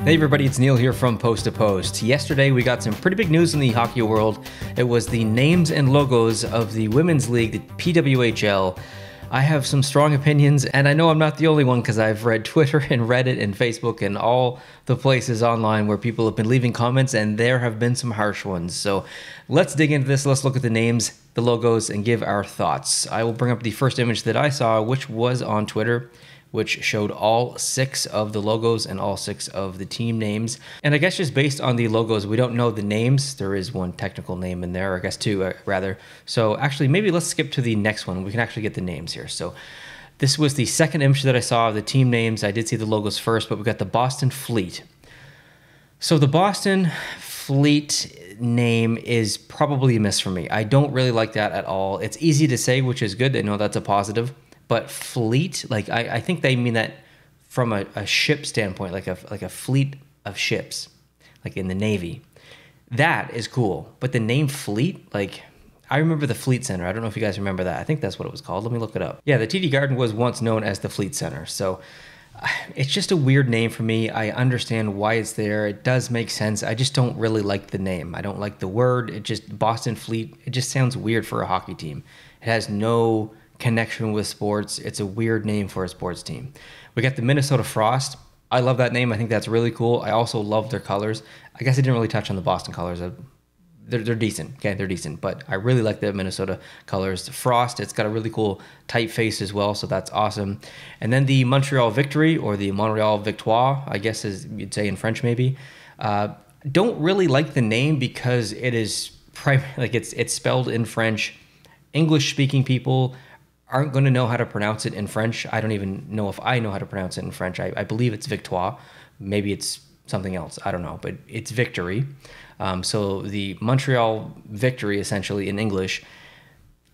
Hey everybody, it's Neil here from Post to Post. Yesterday we got some pretty big news in the hockey world. It was the names and logos of the Women's League, the PWHL. I have some strong opinions, and I know I'm not the only one because I've read Twitter and Reddit and Facebook and all the places online where people have been leaving comments, and there have been some harsh ones. So let's dig into this. Let's look at the names, the logos, and give our thoughts. I will bring up the first image that I saw, which was on Twitter, which showed all 6 of the logos and all 6 of the team names. And I guess just based on the logos, we don't know the names. There is one technical name in there, or I guess 2 rather. So actually, maybe let's skip to the next one. We can actually get the names here. So this was the second image that I saw of the team names. I did see the logos first, but we got the Boston Fleet. So the Boston Fleet name is probably a miss for me. I don't really like that at all. It's easy to say, which is good. I know that's a positive. But fleet, like I think they mean that from a ship standpoint, like a fleet of ships, like in the Navy. That is cool. But the name Fleet, like I remember the Fleet Center. I don't know if you guys remember that. I think that's what it was called. Let me look it up. Yeah, the TD Garden was once known as the Fleet Center. So it's just a weird name for me. I understand why it's there. It does make sense. I just don't really like the name. I don't like the word. It just, Boston Fleet, it just sounds weird for a hockey team. It has no connection with sports. It's a weird name for a sports team. We got the Minnesota Frost. I love that name. I think that's really cool. I also love their colors. I guess I didn't really touch on the Boston colors. They're decent. Okay, they're decent. But I really like the Minnesota colors. Frost, it's got a really cool typeface as well, so that's awesome. And then the Montreal Victory, or the Montreal Victoire, I guess as you'd say in French maybe. Don't really like the name because it is like it's spelled in French. English-speaking people aren't going to know how to pronounce it in French. I don't even know if I know how to pronounce it in French. I believe it's Victoire. Maybe it's something else. I don't know, but it's Victory. So the Montreal Victory, essentially in English,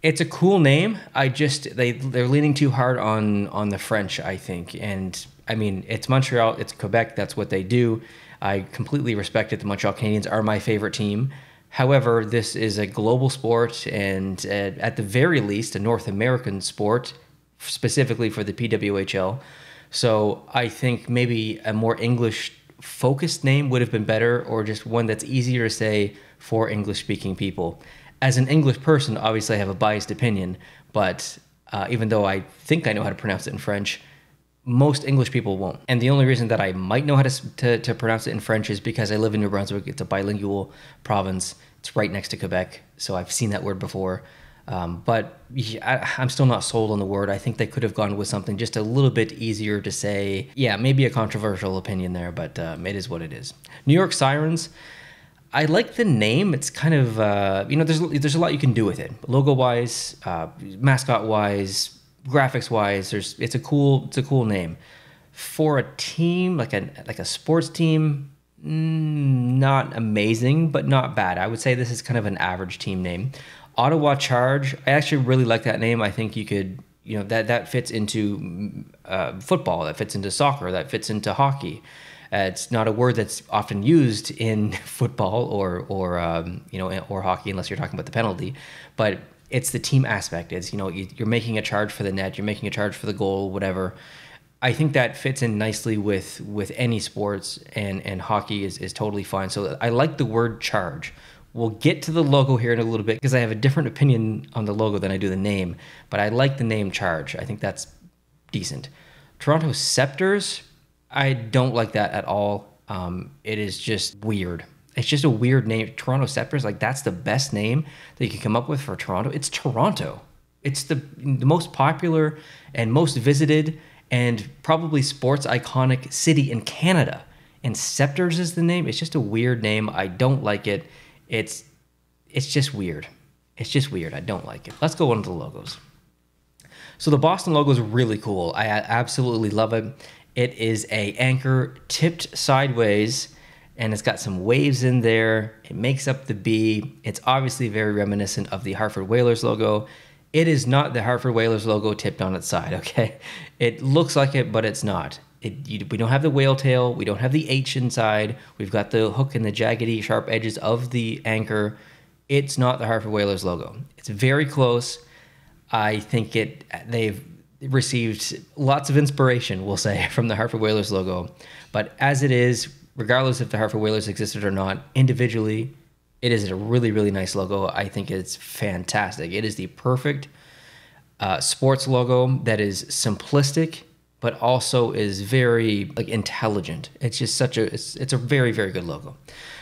it's a cool name. They're leaning too hard on the French, I think. And I mean, it's Montreal, it's Quebec. That's what they do. I completely respect it. The Montreal Canadiens are my favorite team. However, this is a global sport, and at the very least, a North American sport, specifically for the PWHL. So I think maybe a more English-focused name would have been better, or just one that's easier to say for English-speaking people. As an English person, obviously I have a biased opinion, but even though I think I know how to pronounce it in French, most English people won't. And the only reason that I might know how to pronounce it in French is because I live in New Brunswick. It's a bilingual province. It's right next to Quebec, so I've seen that word before. But I'm still not sold on the word. I think they could have gone with something just a little bit easier to say. Yeah, maybe a controversial opinion there, but it is what it is. New York Sirens. I like the name. It's kind of, there's a lot you can do with it. Logo-wise, mascot-wise, graphics-wise, it's a cool name. For a team, like a sports team, not amazing, but not bad. I would say this is kind of an average team name. Ottawa Charge, I actually really like that name. I think you could, that fits into football, that fits into soccer, that fits into hockey. It's not a word that's often used in football or hockey, unless you're talking about the penalty, but it's the team aspect. It's, you're making a charge for the net, you're making a charge for the goal, whatever. I think that fits in nicely with any sports, and hockey is totally fine. So I like the word charge. We'll get to the logo here in a little bit because I have a different opinion on the logo than I do the name, but I like the name Charge. I think that's decent. Toronto Scepters, I don't like that at all. It is just weird. It's just a weird name. Toronto Scepters, like that's the best name that you can come up with for Toronto. It's Toronto. It's the most popular and most visited and probably sports iconic city in Canada. And Scepters is the name. It's just a weird name. I don't like it. It's just weird. It's just weird. I don't like it. Let's go on to the logos. So the Boston logo is really cool. I absolutely love it. It is a anchor tipped sideways, and it's got some waves in there. It makes up the B. It's obviously very reminiscent of the Hartford Whalers logo. It is not the Hartford Whalers logo tipped on its side, okay? It looks like it, but it's not. We don't have the whale tail. We don't have the H inside. We've got the hook and the jaggedy, sharp edges of the anchor. It's not the Hartford Whalers logo. It's very close. I think they've received lots of inspiration, we'll say, from the Hartford Whalers logo. But as it is, regardless if the Hartford Whalers existed or not, individually, it is a really, really nice logo. I think it's fantastic. It is the perfect sports logo that is simplistic, but also is very like intelligent. It's just such a, it's a very, very good logo.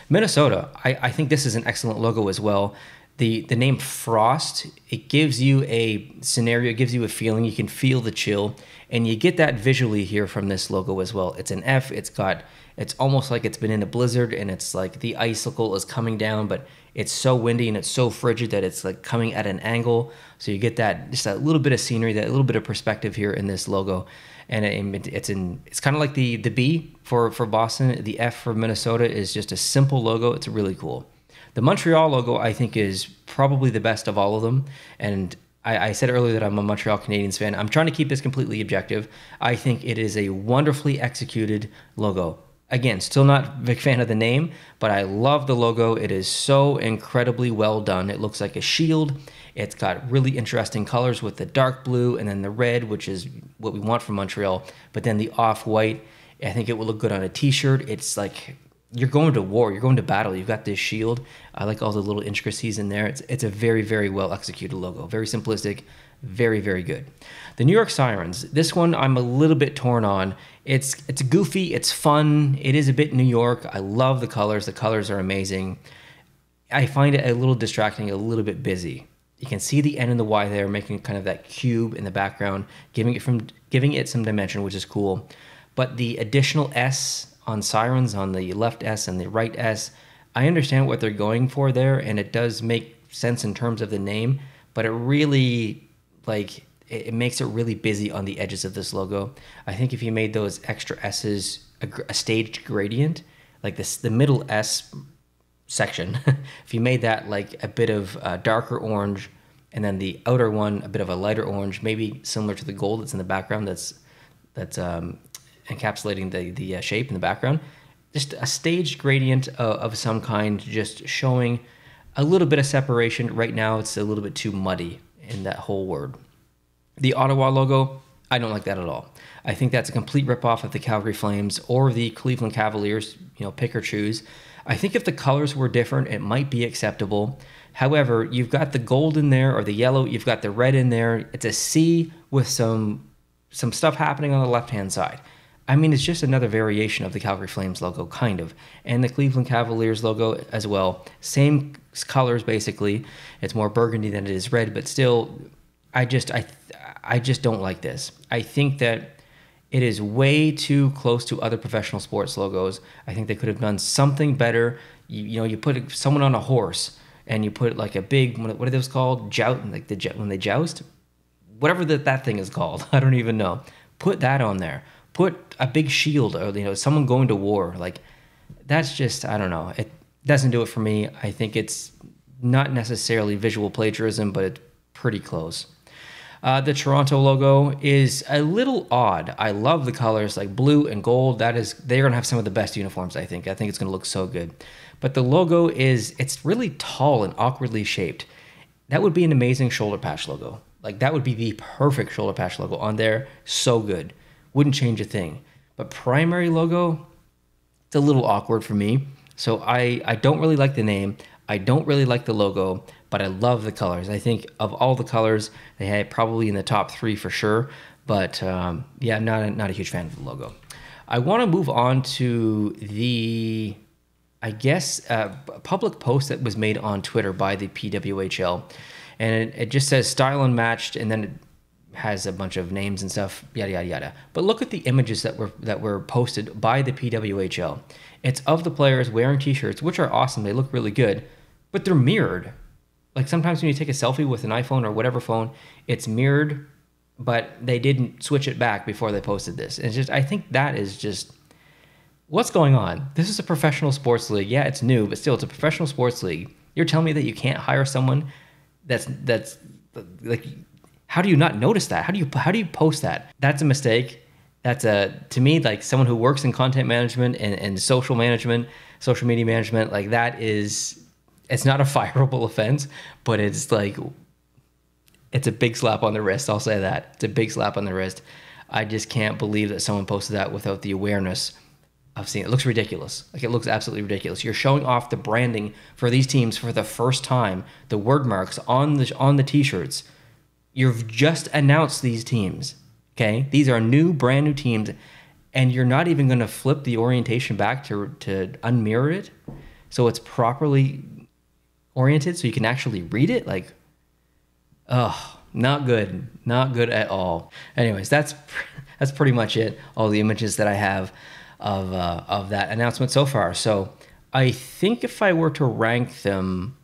Minnesota, I think this is an excellent logo as well. The name Frost, it gives you a scenario, it gives you a feeling, you can feel the chill, and you get that visually here from this logo as well. It's an F, it's almost like it's been in a blizzard, and it's like the icicle is coming down, but it's so windy and it's so frigid that it's like coming at an angle. So you get that, just that little bit of scenery, that little bit of perspective here in this logo. And it's kind of like the B for Boston. The F for Minnesota is just a simple logo. It's really cool. The Montreal logo, I think, is probably the best of all of them. And I said earlier that I'm a Montreal Canadiens fan. I'm trying to keep this completely objective. I think it is a wonderfully executed logo. Again, still not a big fan of the name, but I love the logo. It is so incredibly well done. It looks like a shield. It's got really interesting colors with the dark blue and then the red, which is what we want from Montreal, but then the off-white. I think it will look good on a t-shirt. It's like you're going to war, you're going to battle. You've got this shield. I like all the little intricacies in there. It's a very, very well executed logo. Very simplistic, very, very good. The New York Sirens, this one I'm a little bit torn on. It's goofy, it's fun, it is a bit New York. I love the colors are amazing. I find it a little distracting, a little bit busy. You can see the N and the Y there, making kind of that cube in the background, giving it some dimension, which is cool. But the additional S on Sirens, on the left S and the right S, I understand what they're going for there, and it does make sense in terms of the name, but it really, like, it makes it really busy on the edges of this logo. I think if you made those extra S's a staged gradient, like this, the middle S section, if you made that like a bit of darker orange, and then the outer one a bit of a lighter orange, maybe similar to the gold that's in the background, that's encapsulating the shape in the background, just a staged gradient of some kind, just showing a little bit of separation. Right now it's a little bit too muddy in that whole word. The Ottawa logo, I don't like that at all. I think that's a complete ripoff of the Calgary Flames or the Cleveland Cavaliers, pick or choose. I think if the colors were different, it might be acceptable. However, you've got the gold in there, or the yellow, you've got the red in there. It's a C with some stuff happening on the left-hand side. I mean, it's just another variation of the Calgary Flames logo, kind of. And the Cleveland Cavaliers logo as well. Same colors, basically. It's more burgundy than it is red, but still, I just don't like this. I think that it is way too close to other professional sports logos. I think they could have done something better. You put someone on a horse and you put like a big, what are those called? Joust, like when they joust? Whatever that thing is called. I don't even know. Put that on there. Put a big shield, or someone going to war. Like, that's just, I don't know. It doesn't do it for me. I think it's not necessarily visual plagiarism, but it's pretty close. The Toronto logo is a little odd. I love the colors, like blue and gold. They're going to have some of the best uniforms, I think. I think it's going to look so good. But the logo it's really tall and awkwardly shaped. That would be an amazing shoulder patch logo. Like, that would be the perfect shoulder patch logo on there. So good. Wouldn't change a thing. But primary logo, it's a little awkward for me. So I don't really like the name. I don't really like the logo, but I love the colors. I think of all the colors, they had probably in the top 3 for sure. But yeah, not a huge fan of the logo. I want to move on to the, I guess, public post that was made on Twitter by the PWHL. And it just says style unmatched, and then it has a bunch of names and stuff, yada, yada, yada. But look at the images that were posted by the PWHL. It's of the players wearing t-shirts, which are awesome. They look really good, but they're mirrored. Like, sometimes when you take a selfie with an iPhone or whatever phone, it's mirrored, but they didn't switch it back before they posted this. It's just, I think that is just, what's going on? This is a professional sports league. Yeah, it's new, but still, it's a professional sports league. You're telling me that you can't hire someone that's like, how do you not notice that? How do you post that? That's a mistake. That's to me, like, someone who works in content management and social management, social media management, like, that is, it's not a fireable offense, but it's like, it's a big slap on the wrist. I'll say that. It's a big slap on the wrist. I just can't believe that someone posted that without the awareness I've seen it. It looks ridiculous. Like, it looks absolutely ridiculous. You're showing off the branding for these teams for the first time, the word marks on the t-shirts. You've just announced these teams, okay? These are brand new teams, and you're not even going to flip the orientation back to unmirror it so it's properly oriented so you can actually read it. Like, oh, not good. Not good at all. Anyways, that's pretty much it. All the images that I have of that announcement so far. So I think if I were to rank them,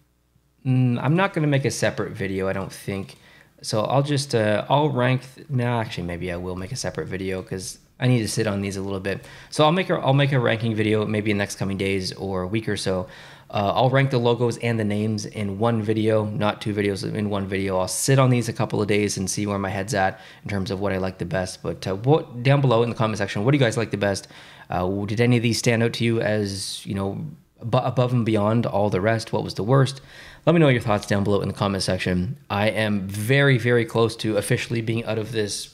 I'm not going to make a separate video, I don't think. So I'll just, I'll rank, actually maybe I will make a separate video because I need to sit on these a little bit. So I'll make a ranking video maybe in the next coming days or a week or so. I'll rank the logos and the names in one video, not two videos, in one video. I'll sit on these a couple of days and see where my head's at in terms of what I like the best. But down below in the comment section, what do you guys like the best? Did any of these stand out to you as, you know, above and beyond all the rest? What was the worst? Let me know your thoughts down below in the comment section. I am very, very close to officially being out of this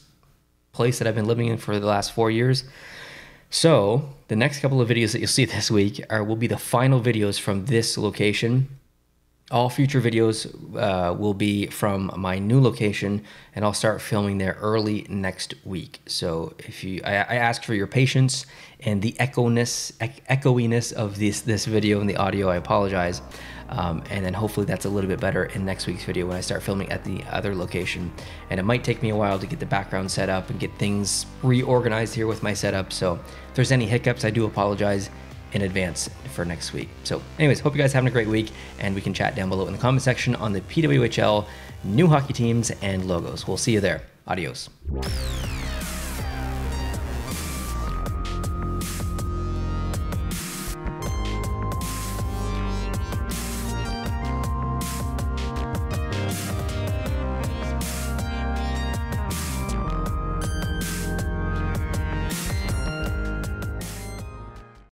place that I've been living in for the last 4 years. So the next couple of videos that you'll see this week will be the final videos from this location. All future videos will be from my new location, and I'll start filming there early next week. So if I ask for your patience and the echoiness of this video and the audio, I apologize. And then hopefully that's a little bit better in next week's video when I start filming at the other location. And it might take me a while to get the background set up and get things reorganized here with my setup. So if there's any hiccups, I do apologize in advance for next week. So anyways, hope you guys are having a great week, and we can chat down below in the comment section on the PWHL new hockey teams and logos. We'll see you there. Adios.